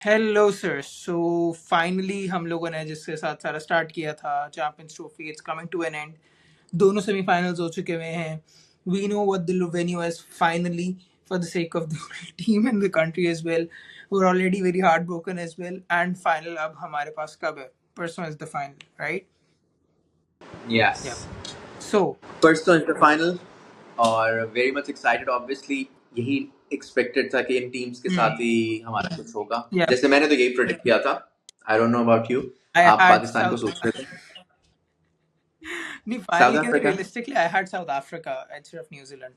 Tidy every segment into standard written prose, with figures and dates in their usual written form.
Hello sir. So finally हम लोगों ने जिसके साथ सारा स्टार्ट किया था, champions trophy, it's coming to an end. दोनों सेमीफाइनल्स हो चुके हुए हैं। We know what the venue is finally, for the sake of the team and the country as well. We're already very heartbroken as well. And final अब हमारे पास कब है? परसों is the final, right? Yeah. Yes. So First one is the final और very much excited obviously यही expected था कि इन teams के साथ ही हमारा कुछ होगा yeah, जैसे मैंने तो यही predict किया था I don't know about you I आप had पाकिस्तान को सोच रहे थे नहीं, South फाइनल के अंदर Africa realistically I had South Africa instead of New Zealand.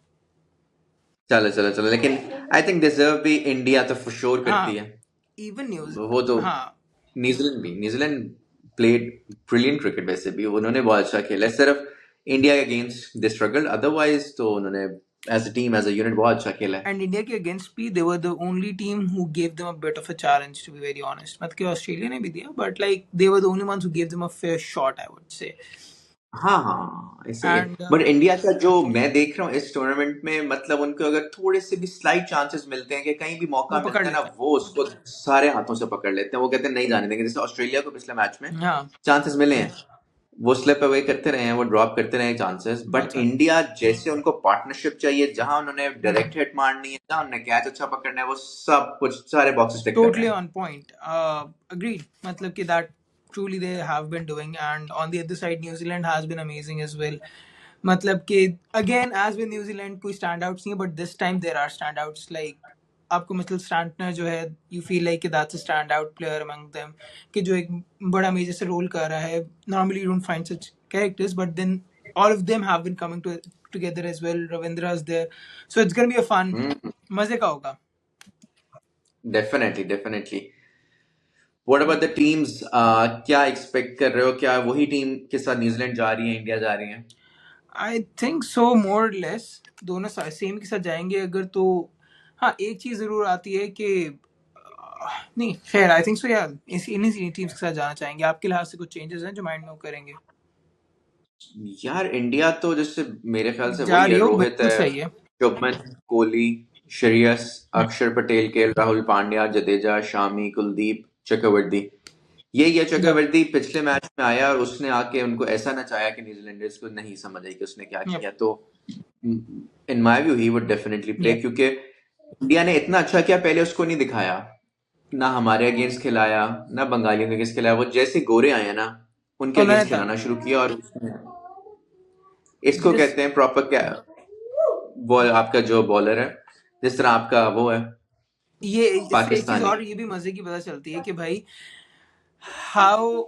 चलो लेकिन I think deserve भी इंडिया तो for sure करती हाँ, है even News, वो तो हाँ, न्यूजीलैंड played brilliant cricket वैसे भी उन्होंने बहुत अच्छा खेला सिर्फ इंडिया के अगेंस्ट दे स्ट्रगल अदरवाइज तो उन्होंने as a team as a unit बहुत अच्छा खेला है and India के against भी they were the only team who gave them a bit of a challenge, to be very honest. मतलब कि ऑस्ट्रेलिया ने भी दिया, but like they were the only ones who gave them a fair shot, I would say. हाँ ऐसे ही And but India का जो मैं देख रहा हूँ इस टूर्नामेंट में मतलब उनको अगर थोड़े से भी स्लाइट चांसेस मिलते हैं कि कहीं भी वो मौका पकड़ मिलता है ना लेते वो उसको सारे हाथों से पकड़ लेते हैं वो कहते हैं नहीं जाने देंगे जैसे ऑस्ट्रेलिया को पिछले मैच में हैं। हाँ, चांसेस मिले हैं वो स्लिप अवे करते रहे हैं वो ड्रॉप करते रहे चांसेस बहुत बट सारे। इंडिया जैसे उनको पार्टनरशिप चाहिए जहां उन्होंने डायरेक्ट हिट मारनी है जहां उन्होंने कैच अच्छा पकड़ना है वो सब कुछ सारे बॉक्सेस टिक कर रहे Totally हैं on point. Agreed. मतलब कि that truly they have been doing, and on the other side, New Zealand has been amazing as well. मतलब कि again, as with New Zealand, कोई standouts नहीं है, but this time there are standouts. Like आपको Mitchell स्टांटनर जो है, you feel like that's a standout player among them, कि जो एक बड़ा मेजर से रोल कर रहा है. Normally you don't find such characters, but then all of them have been coming together as well. Ravindra is there, so it's gonna be a fun. मजे का होगा. Definitely what about the teams क्या expect कर रहे हो क्या वही team के साथ न्यूजीलैंड जा रही है इंडिया जा रही है I think so, more less दोनों सेम के साथ जाएंगे अगर तो. हाँ, एक चीज जरूर आती है कि नहीं, खैर आई थिंक सो यार, इन्हीं टीम्स के साथ जाना चाहेंगे. आपके लिहाज से कुछ चेंजेस हैं जो माइंड में वो करेंगे? यार इंडिया तो जैसे मेरे ख्याल से जा वही रही है हो, रोहित बिल्कुल है सही है. शुभमन कोहली श्रेयस अक्षर पटेल के राहुल पांड्या जडेजा शामी कुलदीप चक्रवर्ती यही है या चक्रवर्ती पिछले मैच में आया और उसने आके उनको ऐसा नचाया कि न्यूजीलैंडर्स को नहीं समझ आई कि उसने क्या यप किया तो in my view he would definitely play yup क्योंकि इंडिया ने इतना अच्छा किया पहले उसको नहीं दिखाया ना हमारे अगेंस्ट खिलाया ना बंगालियों के अगेंस्ट खिलाया वो जैसे गोरे आए हैं ना उनके उन्होंने अगेंस्ट था खिलाना शुरू किया और इसको जिस कहते हैं प्रॉपर क्या बॉल आपका जो बॉलर है जिस तरह आपका वो है ये इससे एक चीज पाकिस्तानी और ये भी मजे की पता चलती है कि भाई हाउ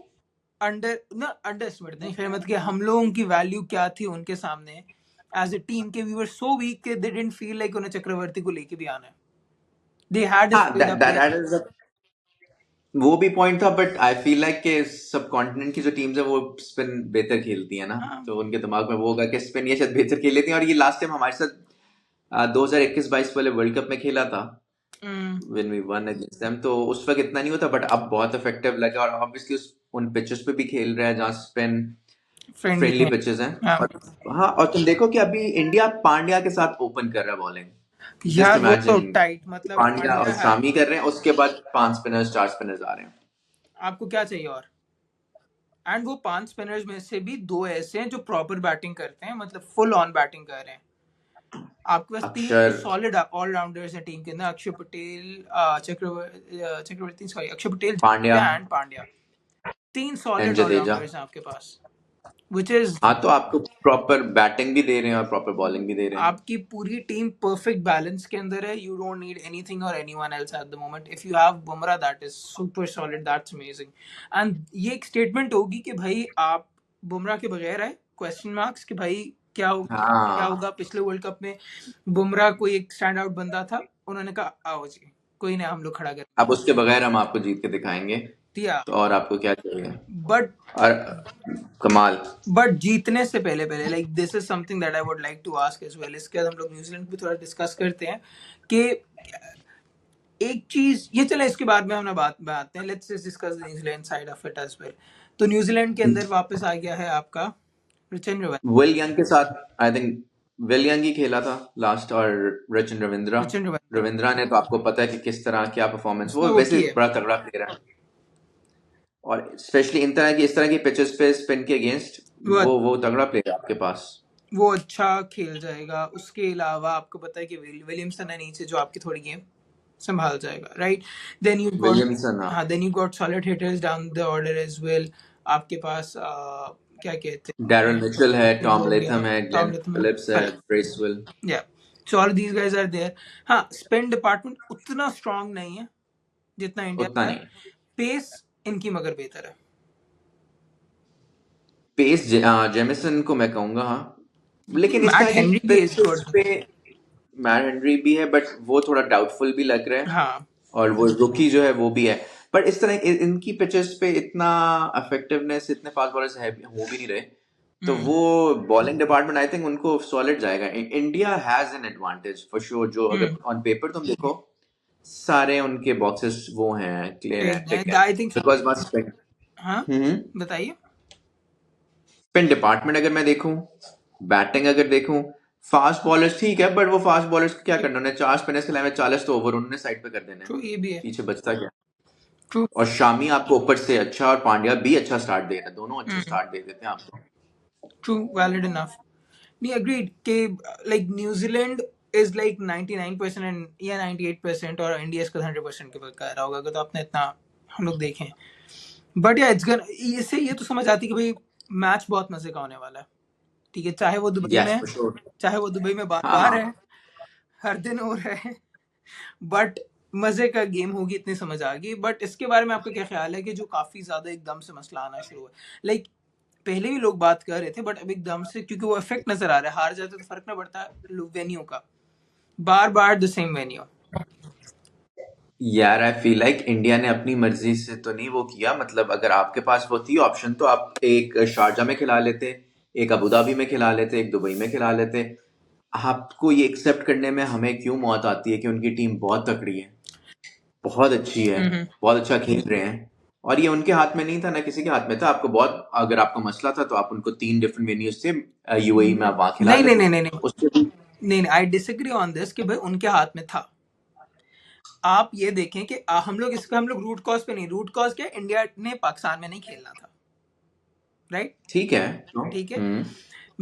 अंडर एस्टिमेट नहीं, खैर मतलब कि हम लोगों की वैल्यू क्या थी उनके सामने एज ए टीम के. वी वर सो वीक कि दे डिडंट फील लाइक उन्हें चक्रवर्ती को लेके भी आना है. दे हैड अ हाँ straight up that player. is वो भी पॉइंट था बट आई फील लाइक कि सब कॉन्टिनेंट की जो टीम्स है वो स्पिन बेहतर खेलती है ना हाँ, तो उनके दिमाग में वो होगा कि स्पिन ये शायद बेहतर खेल लेती हैं और ये लास्ट टाइम हमारे साथ 2021-22 वाले वर्ल्ड कप में खेला था when we won against them तो उस वक्त इतना नहीं होता बट अब बहुत इफेक्टिव लगा और ऑब्वियसली उन पिचेस पे भी खेल रहे हैं जहाँ स्पिन फ्रेंडली फ्रेंडली है. पिचेस हैं हाँ और हाँ और तुम देखो कि अभी इंडिया पांड्या के साथ ओपन कर रहा है बॉलिंग जस्ट यार, वो तो इमेजिन टाइट. मतलब पांड्या और पांड्या है. शामी कर रहे हैं उसके बाद 5 स्पिनर्स 4 स्पिनर्स आ रहे हैं आपको क्या चाहिए और? एंड वो 5 स्पिनर्स में से भी 2 ऐसे हैं जो प्रॉपर बैटिंग करते हैं, मतलब फुल ऑन बैटिंग कर रहे हैं. आपके पास 3 अक्षर सॉलिड ऑलराउंडर्स हैं टीम के अंदर. Akshay Patel, Chakravarthy, sorry, Akshay Patel, Pandya Jadeja and Pandya. 3 and solid Jadeja allrounders हैं आपके पास, व्हिच इज हाँ तो आपको प्रॉपर बैटिंग भी दे रहे हैं और प्रॉपर बॉलिंग भी दे रहे हैं आपकी पूरी टीम परफेक्ट बैलेंस के अंदर है. यू डोंट नीड एनीथिंग और anyone else at the moment. If you have Bumrah, that is super solid, that's amazing. And ये एक स्टेटमेंट होगी कि भाई आप बुमराह के बगैर आए, क्वेश्चन मार्क्स, कि भाई क्या होगा. हाँ पिछले वर्ल्ड कप में बुमराह कोई एक स्टैंड आउट बंदा था, उन्होंने कहा आओ जी, कोई नहीं, हम लोग खड़ा कर अब उसके बगैर हम आपको जीत के दिखाएंगे दिया. तो और आपको क्या चाहिए बट और कमाल जीतने से पहले पहले, like this is something that I would like to ask as well. इसके बाद हम लोग न्यूजीलैंड पे थोड़ा डिस्कस करते हैं कि एक चीज ये चले, इसके बाद में हम बात आते हैं. Let's discuss the New Zealand side of it as well. तो न्यूजीलैंड के अंदर वापस आ गया है आपका रिचन रवन. विल यंग के साथ आई थिंक वेलियांगी खेला था लास्ट, और रचिन रविंद्रा सचिन रविंद्र रविंद्रा ने तो आपको पता है कि किस तरह क्या परफॉर्मेंस, उसने वो वो वैसे की है। बड़ा तगड़ा प्लेयर है, और स्पेशली इस तरह की पिचेस पे स्पिन के अगेंस्ट वो वो तगड़ा प्लेयर है आपके पास। वो अच्छा खेल जाएगा। उसके अलावा आपको पता है कि विलियमसन है नीचे जो आपकी थोड़ी गेम संभाल जाएगा, right. Then you got, Williamson, हाँ, हाँ, then you got solid hitters down the order as well. आपके पास क्या कहते डैरन हैं, मिचेल है, Mitchell टॉम हो गया, लेथम है, टॉम ग्लेन लिथम, फिलिप्स है, correct, Bracewell. Yeah, so all these guys are there. हाँ, स्पिन डिपार्टमेंट उतना स्ट्रांग नहीं है जितना इंडिया उतना का है। नहीं। पेस इनकी मगर बेहतर है। पेस जेमिसन को मैं कहूंगा, हाँ, लेकिन इस मैट तरह की हेनरी भी इज पिचेस गुड। पे मैट हेनरी भी है, बट वो थोड़ा डाउटफुल भी लग रहा है, हाँ, और वो रुकी जो है वो भी है। पर इस तरह इनकी पिचेस पे इतना इफेक्टिवनेस, इतने फास्ट बॉलर्स है हो भी नहीं रहे, तो वो बॉलिंग डिपार्टमेंट आई थिंक उनको सॉलिड जाएगा। India has an advantage for sure, जो अगर ऑन पेपर तुम देखो सारे उनके बॉक्सेस वो हैं, क्लियर है, टिक है, I think so. Because must spin. हाँ, बताइए। स्पिन डिपार्टमेंट अगर मैं देखूं, बैटिंग अगर देखूं, फास्ट बॉलर्स ठीक है, बट वो फास्ट बॉलर्स को क्या करना, उन्हें 4 स्पिनर्स के अलावा 40 तो ओवर उन्होंने साइड पे कर देने हैं, ट्रू, ये भी है। पीछे बचता क्या। ट्रू। और शामी आपको ऊपर से अच्छा, और पांड्या भी अच्छा स्टार्ट दे रहे हैं, दोनों अच्छे स्टार्ट दे देते हैं आपको। True, valid enough. नहीं, अग्रीड कि like New Zealand is like 99% and या 98%, और इंडिया इसका 100% के कह रहा होगा, अगर तो आपने इतना हम लोग देखें। बट या इट्स गन, इससे ये तो समझ आती कि भाई मैच बहुत मजे का होने वाला है। ठीक है, चाहे वो दुबई में यस है, फॉर श्योर। चाहे वो दुबई में बार हाँ बार हाँ। है, हर दिन हो रहा है, बट मजे का गेम होगी, इतनी समझ आ गई। बट इसके बारे में आपका क्या ख्याल है कि जो काफी ज्यादा एकदम से मसला आना शुरू हुआ, लाइक पहले भी लोग बात कर रहे थे, बट अब एकदम से क्योंकि वो इफेक्ट नजर आ रहा है, हार जाते तो फर्क ना पड़ता वेन्यू का, बार बार द सेम वेन्यू। यार आई फील लाइक इंडिया ने अपनी मर्जी से तो नहीं वो किया, मतलब अगर आपके पास वो थी ऑप्शन तो आप एक शारजा में खिला लेते, एक अबू धाबी में खिला लेते, एक दुबई में खिला लेते। आपको ये एक्सेप्ट करने में हमें क्यों मौत आती है कि उनकी टीम बहुत तकड़ी है, बहुत अच्छी है, बहुत अच्छा खेल रहे हैं, और ये उनके हाथ में नहीं था, ना किसी के हाथ में था। आपको बहुत, अगर आपको मसला था तो आप उनको 3 डिफरेंट वेन्यूज से यूएई में आप वहां खिला नहीं नहीं लेते, नहीं नहीं नहीं उससे भी। नहीं, आई डिसएग्री ऑन दिस कि भाई उनके हाथ में था। आप ये देखें कि हम लोग इसका, हम लोग रूट कॉज पे नहीं, रूट कॉज क्या, इंडिया ने पाकिस्तान में नहीं खेलना था, राइट। ठीक है। ठीक है, हम्म।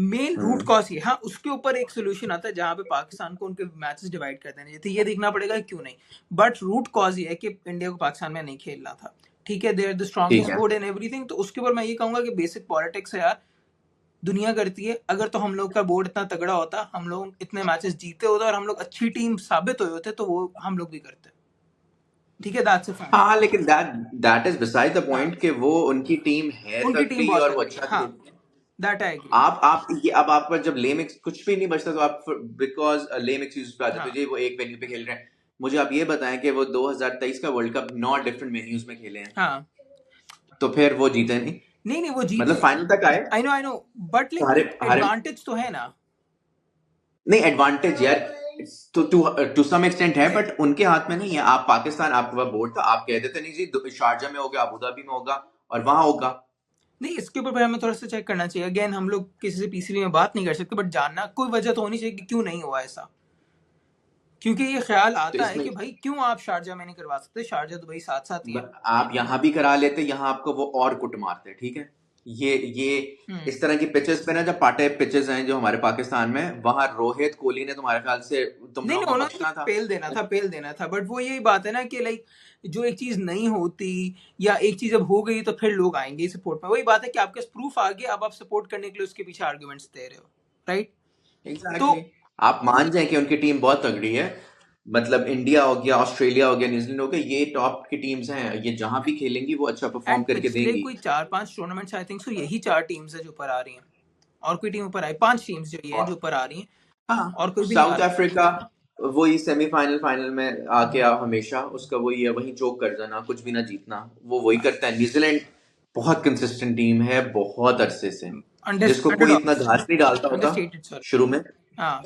मेन रूट हम्म। कॉज ये, हाँ, उसके ऊपर एक सोल्यूशन आता है जहां पे पाकिस्तान को उनके मैचेस डिवाइड कर देने चाहिए, ये देखना पड़ेगा क्यों नहीं। बट रूट कॉज ये है कि इंडिया को पाकिस्तान में नहीं खेलना था। ठीक है, दे आर द ठीक स्ट्रॉन्गेस्ट है। बोर्ड एंड एवरीथिंग, तो उसके ऊपर मैं ये कहूंगा कि बेसिक पॉलिटिक्स है यार, दुनिया करती है। अगर तो हम लोग का बोर्ड इतना तगड़ा होता, हम लोग इतने मैचेस जीते होते और हम लोग अच्छी टीम साबित हुए होते, तो वो हम लोग भी करते। ठीक है, दैट्स अ फैक्ट। हाँ, लेकिन दैट इज बिसाइड द हाँ, पॉइंट कि वो उनकी टीम है उनकी टीम तगड़ी बहुत और वो तगड़ी है, अच्छा हाँ, खेलती है। That I agree. आप ये, अब आप पर जब लेम कुछ भी नहीं बचता तो आप, बिकॉज लेम एक्सक्यूज पे आ जाते हाँ हो जी, वो एक वेन्यू पे खेल रहे हैं। मुझे आप ये बताएं कि वो 2023 का वर्ल्ड कप 9 डिफरेंट वेन्यूज में खेले हैं, हाँ, तो फिर वो जीते नहीं, नहीं नहीं, वो मतलब जीते। फाइनल तक आए। आई नो, बट लाइक हारे एक हारे एडवांटेज तो है ना। नहीं, एडवांटेज यार तो टू सम एक्सटेंट है, बट उनके हाथ में नहीं है। आप पाकिस्तान, आपके पास बोर्ड था, आप कह देते नहीं जी शारजा में होगा, अबू धाबी में होगा, और वहां होगा। नहीं, इसके ऊपर फिर हमें थोड़ा सा चेक करना चाहिए। अगेन, हम लोग किसी से पीसीबी में बात नहीं कर सकते, बट जानना कोई वजह तो होनी चाहिए कि क्यों नहीं हुआ ऐसा। क्योंकि ये ख्याल तो आता है इसमें कि भाई क्यों आप शारजा में नहीं करवा सकते, शारजा दुबई साथ साथ ही है। आप यहाँ भी करा लेते, यहाँ आपको वो और कुट मारते, ठीक है। ये इस तरह की पिचेस पे ना, जब पाटे पिचेस हैं जो हमारे पाकिस्तान में, वहां रोहित कोहली ने तुम्हारे ख्याल से तुम नहीं लोगों नहीं, को उन्होंने तो बख्शना था। पेल देना था, पेल देना था। बट वो यही बात है ना कि लाइक जो एक चीज नहीं होती या एक चीज अब हो गई तो फिर लोग आएंगे सपोर्ट में। वही बात है कि आपके पास प्रूफ आ गया, अब आप सपोर्ट करने के लिए उसके पीछे आर्गुमेंट्स दे रहे हो, राइट। तो एग्जैक्टली। आप मान जाए कि उनकी टीम बहुत तगड़ी है, मतलब इंडिया हो गया, ऑस्ट्रेलिया हो गया, न्यूजीलैंड हो गया, ये टॉप की टीम्स हैं, ये जहां भी खेलेंगी वो अच्छा परफॉर्म एंड करके पिछले देंगी। कोई 4-5 टूर्नामेंट्स, आई थिंक सो यही 4 टीम्स है जो ऊपर आ रही हैं, और कोई टीम ऊपर आई, 5 टीम्स जो ये हैं जो और ऊपर आ रही हैं, हाँ, और कोई भी नहीं आ साउथ रहा। अफ्रीका वही सेमीफाइनल फाइनल में आके आप हमेशा उसका वही है, वही चोक कर जाना, कुछ भी ना जीतना, वो वही करता है। न्यूजीलैंड बहुत कंसिस्टेंट टीम है, बहुत अरसे से, जिसको कोई इतना अंडरडॉग्स, घास नहीं डालता होता अंडरस्टेटेड सॉरी। शुरू में। हाँ,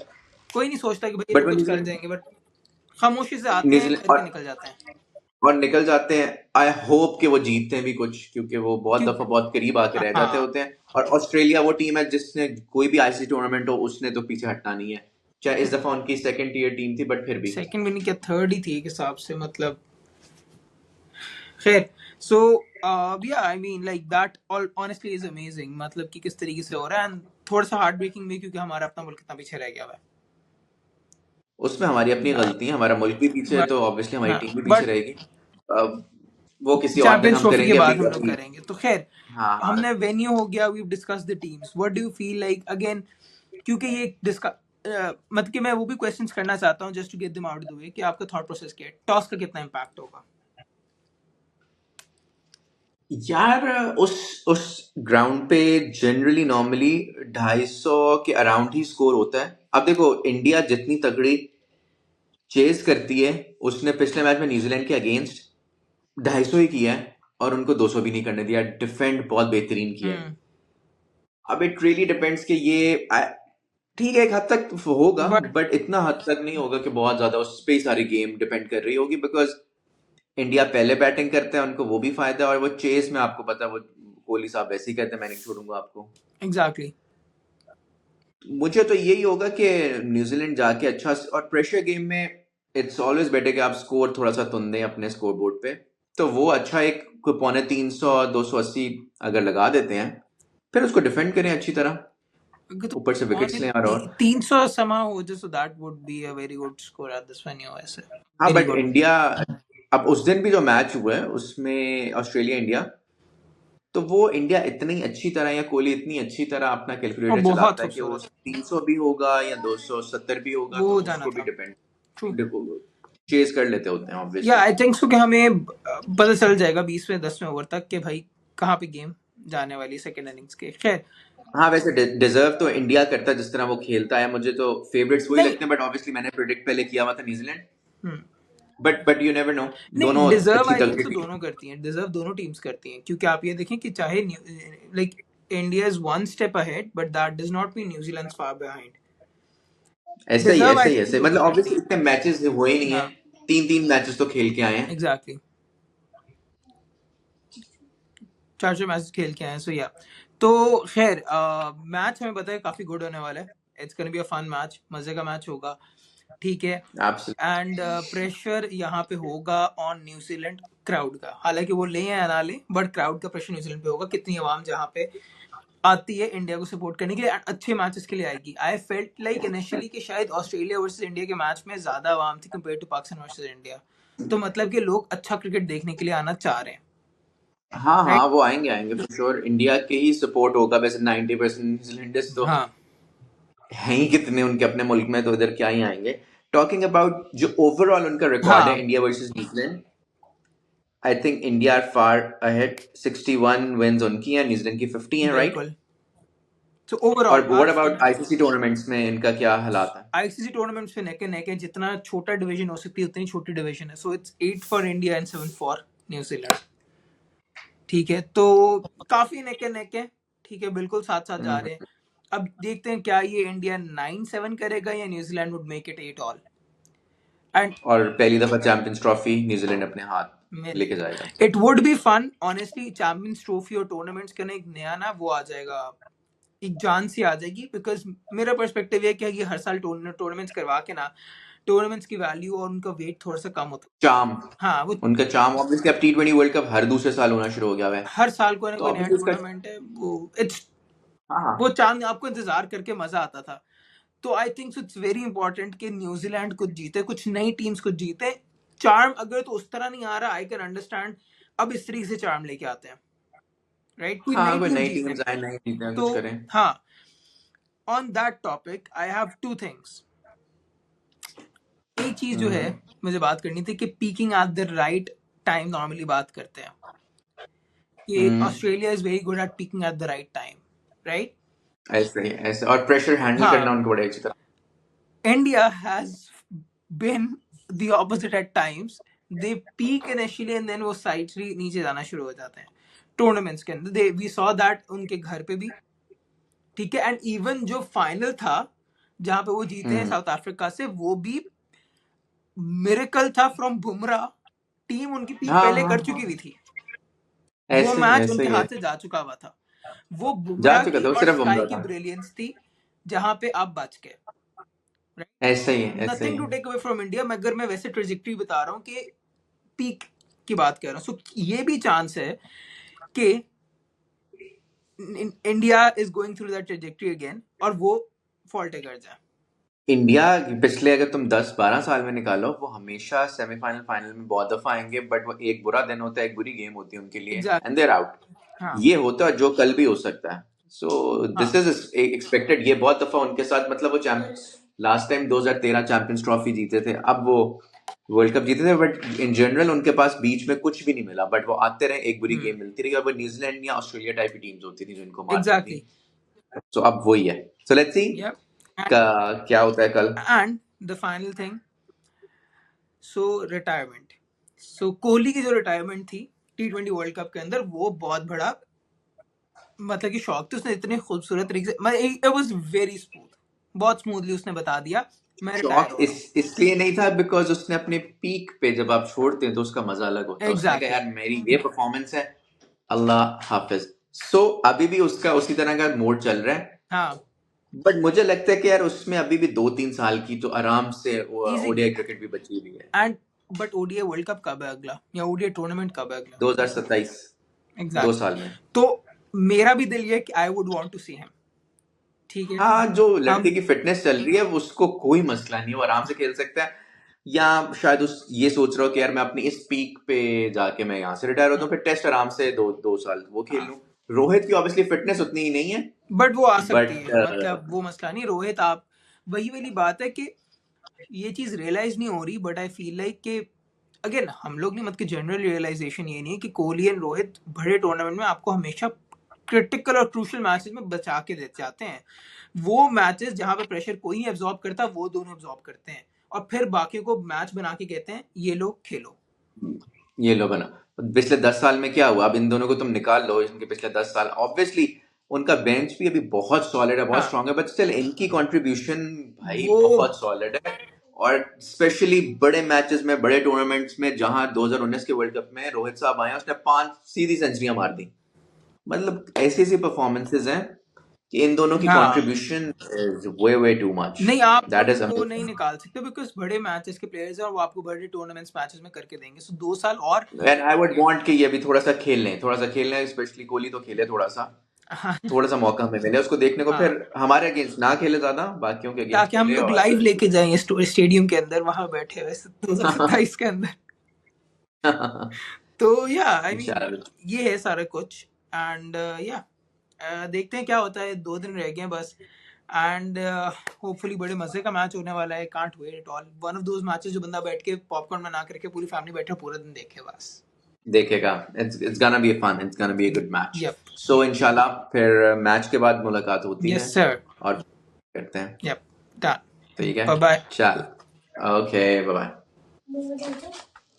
कोई नहीं सोचता कि भाई ये बट लोग वो कुछ कर न्यूजीलैंड जाएंगे, बट खामोशी से आते हैं, न्यूजीलैंड करके और निकल जाते हैं। और निकल जाते हैं। आई होप कि वो जीतते हैं भी कुछ, क्योंकि वो बहुत क्यों? दफा बहुत करीब आके रह जाते हाँ, होते हैं। और ऑस्ट्रेलिया वो टीम है जिसने कोई भी आईसीसी टूर्नामेंट हो उसने तो पीछे हटना नहीं है, चाहे इस दफा उनकी सेकंड टीयर टीम थी बट फिर भी। सेकंड भी नहीं क्या, थर्ड ही थी एक हिसाब से, मतलब खैर। सो या I mean like that all honestly is amazing, मतलब कि किस तरीके से हो रहा है, एंड थोड़ा सा हार्ट ब्रेकिंग भी, क्योंकि हमारा अपना मुल्क इतना पीछे रह गया हुआ उसमें हमारी अपनी है। गलती है, हमारा मुल्क भी पीछे है बट तो ऑब्वियसली हमारी हाँ, टीम भी पीछे बट रहेगी। अब वो किसी और दिन चैंपियंस हम ट्रॉफी के करेंगे, अभी बाद हम लोग अभी। करेंगे। तो खैर, हाँ हाँ। हमने वेन्यू हो गया, we discuss the teams, what do you feel like again, क्योंकि ये डिस्कस मतलब कि मैं वो भी क्वेश्चंस करना चाहता हूँ just to get them out of the way, कि आपका थॉट प्रोसेस क्या है, टॉस का कितना इम्पैक्ट होगा? यार उस ग्राउंड पे जनरली नॉर्मली 250 के अराउंड ही स्कोर होता है। अब देखो इंडिया जितनी तगड़ी चेज करती है, उसने पिछले मैच में न्यूजीलैंड के अगेंस्ट 250 ही किया है और उनको 200 भी नहीं करने दिया। डिफेंड बहुत बेहतरीन किया है। अब इट रियली डिपेंड्स कि ये ठीक है, एक हद तक होगा बट बट इतना हद तक नहीं होगा कि बहुत ज्यादा उस पे ही सारी गेम डिपेंड कर रही होगी, बिकॉज इंडिया पहले बैटिंग करते हैं, उनको वो भी फायदा है। और वो चेस में आपको पता है, वो कोहली साहब वैसे ही कहते हैं मैं नहीं छोड़ूंगा आपको। एग्जैक्टली। मुझे तो यही होगा कि न्यूजीलैंड जाके अच्छा, और प्रेशर गेम में इट्स ऑलवेज बेटर कि आप स्कोर थोड़ा सा तुन दें अपने स्कोर बोर्ड पे। तो वो अच्छा एक कोई 350 280 अगर लगा देते हैं, फिर उसको डिफेंड करें अच्छी तरह, अगर तो ऊपर से विकेट्स लें। और 300 समा हो जाए, so that would be a very good score at this venue ऐसे, हाँ वेरी बट गुड। इंडिया, अब उस दिन भी जो मैच हुआ है उसमें ऑस्ट्रेलिया इंडिया, तो वो इंडिया इतनी अच्छी तरह या कोहली इतनी अच्छी तरह अपना और कैलकुलेटर बहुत चलाता है कि वो खूबसूरत 300 भी होगा या 270 भी होगा वो तो हो जाना उसको भी था। ट्रू। डिपेंड चेज कर लेते होते हैं या ऑब्वियसली। आई थिंक सो कि हमें पता चल जाएगा 20वें 10वें ओवर तक कि भाई कहाँ पे गेम जाने वाली सेकेंड इनिंग्स के। खैर, हाँ वैसे डिजर्व तो इंडिया करता है जिस तरह वो खेलता है, मुझे तो फेवरेट्स वही नहीं लगते हैं, बट ऑब्वियसली मैंने प्रिडिक्ट पहले किया हुआ था New Zealand. Hmm, but you never know, नहीं दोनों डिजर्व अच्छी आई थिंक तगड़ी सो टीम। दोनों करती हैं, डिजर्व दोनों टीम्स करती हैं, क्योंकि आप ये देखें कि चाहे like India is one step ahead, but that does not mean New Zealand far behind. ऐसे ही डिजर्व आई ऐसे ही थिंक ऐसे, दोनों मतलब करती ऑब्वियसली हैं। इतने मैचेस हुए ही नहीं है, हाँ, तीन तीन मैचेस तो खेल के आए हैं। एग्जैक्टली, 4 4 मैच खेल के आए, सो या। तो खैर, मैच हमें पता है काफी गुड होने वाला है, it's gonna be a fun match, मजे का मैच होगा, ठीक है। एब्सोल्युटली। एंड प्रेशर यहाँ पे होगा ऑन न्यूजीलैंड क्राउड का, हालांकि वो ले या ना ले, बट क्राउड का प्रेशर न्यूजीलैंड पे होगा, कितनी आवाम जहाँ पे आती है इंडिया को सपोर्ट करने के लिए, अच्छे मैचेस के लिए आएगी। आई फेल्ट लाइक इनिशियली कि शायद ऑस्ट्रेलिया वर्सेस इंडिया के मैच में ज्यादा आवाम थी compare to Pakistan versus India, तो मतलब कि लोग अच्छा क्रिकेट देखने के लिए आना चाह रहे हैं, हाँ हाँ, राइट? वो आएंगे आएंगे फॉर श्योर, इंडिया के ही सपोर्ट होगा। वैसे 90% न्यूजीलैंडर्स तो हाँ हैं ही कितने उनके अपने मुल्क में, तो इधर क्या ही आएंगे। टॉकिंग अबाउट जो ओवरऑल उनका रिकॉर्ड है हाँ, India versus New Zealand, I think India are far ahead. 61 wins उनकी हैं, न्यूजीलैंड की 50 हैं, राइट? बिल्कुल। सो ओवरऑल और व्हाट आज की अबाउट आईसीसी टूर्नामेंट्स में इनका क्या हालात है? आईसीसी टूर्नामेंट्स में नेक एंड नेक है, जितना छोटा डिवीजन हो सकती है उतनी छोटी डिवीजन है, so it's 8 for India and 7 for New Zealand, ठीक है। तो काफी नेक एंड नेक है, ठीक है, बिल्कुल साथ साथ जा हम्म। रहे हैं। अब देखते हैं क्या ये इंडिया 9-7 करेगा या New Zealand would make it 8 all. And और पहली दफा चैंपियंस ट्रॉफी न्यूजीलैंड अपने हाथ में लेके लेके, जाएगा। It would be fun honestly, champions trophy और टूर्नामेंट्स का ना एक नया ना वो आ जाएगा, एक जान सी आ जाएगी, बिकॉज मेरा पर्सपेक्टिव है कि ये हर साल टूर्नामेंट्स करवा के ना, टूर्नामेंट्स की वैल्यू और उनका वेट थोड़ा सा कम होता चार्म, है। हाँ, वो उनका चार्म ऑब्वियसली अब T20 वर्ल्ड कप हर दूसरे साल होना शुरू हो गया है, हर साल कोई ना तो कोई नया ऑब्वियसली उसका। टूर्नामेंट है, वो इट्स हाँ हाँ। वो चांद आपको इंतजार करके मजा आता था। तो I think it's very important कि न्यूजीलैंड कुछ जीते, कुछ नई टीम्स कुछ जीते। चार्म अगर तो उस तरह नहीं आ रहा, आई कैन अंडरस्टैंड, अब इस तरीके से चार्म लेके आते हैं, राइट? कोई हाँ नई कोई टीम नई जीते। टीम्स आए, नई जीतें, तो कुछ करें। हाँ, on that topic I have two things. एक चीज जो है हम्म मुझे बात करनी थी कि peaking at the right time normally बात करते हैं कि hmm. Australia is very good at peaking at the right time, right? ऐसे ही ऐसे, और प्रेशर हैंडल करना हाँ, उनको बड़े अच्छी तरह। India has been the opposite at times. They peak initially and then वो साइड से नीचे जाना शुरू हो जाते हैं टूर्नामेंट्स के अंदर। दे वी सॉ दैट उनके घर पे भी, ठीक है। एंड इवन जो फाइनल था जहां पे वो जीते हैं हम्म। साउथ अफ्रीका से, वो भी मिरेकल था फ्रॉम बुमराह टीम उनकी पीक हाँ पहले हाँ कर हाँ, चुकी हुई थी, वो ऐसे ही मैच ऐसे उनके ही हाथ है, से जा चुका हुआ था। वो जा बुमराह चुका की था, वो और सिर्फ स्काई बुमराह की था। ब्रिलियंस थी जहां पे आप बच गए, ऐसे ही है, ऐसे नथिंग ही टू है। टेक अवे फ्रॉम इंडिया, मगर मैं वैसे ट्रेजेक्टरी बता रहा हूँ कि पीक की बात कर रहा हूँ। सो ये भी चांस है कि India is going through that trajectory again और वो फॉल्टे कर जाए। इंडिया पिछले अगर तुम 10-12 साल में निकालो, वो हमेशा सेमीफाइनल फाइनल में बहुत दफा आएंगे, बट वो एक बुरा दिन होता है, एक बुरी गेम होती है उनके लिए, एग्जैक्टली। And there out. हाँ ये होता है जो कल भी हो सकता है। सो दिस हाँ। Is expected. ये बहुत दफा उनके साथ, मतलब वो लास्ट टाइम 2013 चैंपियंस ट्रॉफी जीते थे, अब वो वर्ल्ड कप जीते थे, बट इन जनरल उनके पास बीच में कुछ भी नहीं मिला, बट वो आते रहे, एक बुरी गेम मिलती रही, और वो न्यूजीलैंड या ऑस्ट्रेलिया टाइप की टीम्स होती थी जो इनको मारती थी। एग्जैक्टली। सो अब वही है। So let's see yep. क्या होता है कल। And the final thing, so retirement. So Kohli की जो रिटायरमेंट थी T20 वर्ल्ड कप के अंदर, वो बहुत बड़ा मतलब कि शौक थी। उसने इतने खूबसूरत तरीके से, इट वाज वेरी स्मूथ, बहुत स्मूथली उसने बता दिया मैं रिटायर शौक हो रहा हूँ। इसलिए नहीं था बिकॉज उसने अपने पीक पे जब आप छोड़ते हैं तो उसका मजा अलग होता है। उसने कहा एग्जैक्टली। यार मेरी ये परफॉर्मेंस है, अल्लाह हाफिज। सो अभी भी उसका उसी तरह का मोड चल रहा है, हाँ, बट मुझे लगता है कि यार उसमें अभी भी 2-3 साल की तो आराम से इजीली। ओडीआई क्रिकेट भी बची हुई है। And but ODI world cup कब है अगला, या ओडीआई टूर्नामेंट कब है अगला? 2027, दो एग्जैक्टली। साल में। तो मेरा भी दिल ये है कि I would want to see him. ठीक है। हाँ, जो लड़के हम की फिटनेस चल रही है उसको कोई मसला नहीं है, वो आराम से खेल सकता है। या शायद उस ये सोच रहा हो कि यार मैं अपनी इस पीक पे जाके मैं यहाँ से रिटायर होता हूँ, फिर टेस्ट आराम से 2 साल वो खेल हाँ, लूँ। रोहित की ऑब्वियसली फिटनेस उतनी ही नहीं है, बट वो आ सकती बट है, मतलब वो मसला नहीं। रोहित, आप वही वाली बात है कि ये चीज रियलाइज नहीं हो रही, बट आई फील लाइक कि अगेन हम लोग नहीं, मतलब कि जनरल रियलाइजेशन ये नहीं है कि कोहली एंड रोहित बड़े टूर्नामेंट में आपको हमेशा क्रिटिकल और क्रूशल मैचेस में बचा के देते जाते हैं। वो मैचेस जहां पे प्रेशर कोई नहीं एब्जॉर्ब करता, वो दोनों एब्जॉर्ब करते हैं और फिर बाकी को मैच बना के कहते हैं ये लोग खेलो। ये लो बना। पिछले 10 साल में क्या हुआ, अब इन दोनों को तुम निकाल लो, इनके पिछले 10 साल ऑब्वियसली उनका बेंच भी अभी बहुत सॉलिड है, बहुत हाँ, स्ट्रांग है, बट स्टिल इनकी कंट्रीब्यूशन भाई वो बहुत सॉलिड है। और स्पेशली बड़े मैचेस में, बड़े टूर्नामेंट्स में, जहां 2019 के वर्ल्ड कप में रोहित साहब आए, उसने 5 सीधी सेंचुरियां मार दी। मतलब ऐसी ऐसी परफॉर्मेंसेज हैं कि इन दोनों की हाँ। Contribution is way way too much. नहीं, आप दैट इज उनको नहीं अमेजिंग। निकाल सकते बिकॉज बड़े मैचेस के प्लेयर्स हैं और वो आपको बड़े टूर्नामेंट्स मैचेस में करके देंगे। सो 2 साल और। एंड आई वुड वांट कि ये भी थोड़ा सा खेल लें, थोड़ा सा खेल लें, स्पेशली कोहली तो खेले थोड़ा सा, हाँ थोड़ा सा मौका हमें मिले उसको देखने को, हाँ, फिर हमारे अगेंस्ट ना खेले ज्यादा, बाकियों के अगेंस्ट ताकि हम खेले लोग और लाइव लेके जाएं स्टेडियम के अंदर, वहां बैठे हुए 2027 के अंदर। तो या आई मीन इंशाल्लाह। ये है सारा कुछ। एंड या देखते हैं क्या होता है, 2 दिन रह गए हैं बस। एंड होपफुली बड़े मजे का मैच होने वाला है, can't wait at all. One of those matches जो बंदा बैठ के पॉपकॉर्न बना करके पूरी फैमिली बैठे पूरा दिन देखे बस। देखेगा, it's gonna be fun, it's gonna be a good match. Yep. So इंशाल्लाह फिर मैच के बाद मुलाकात होती यस है सर। और करते हैं। यप। डन। ठीक है, बाय बाय। चल, ओके, बाय बाय।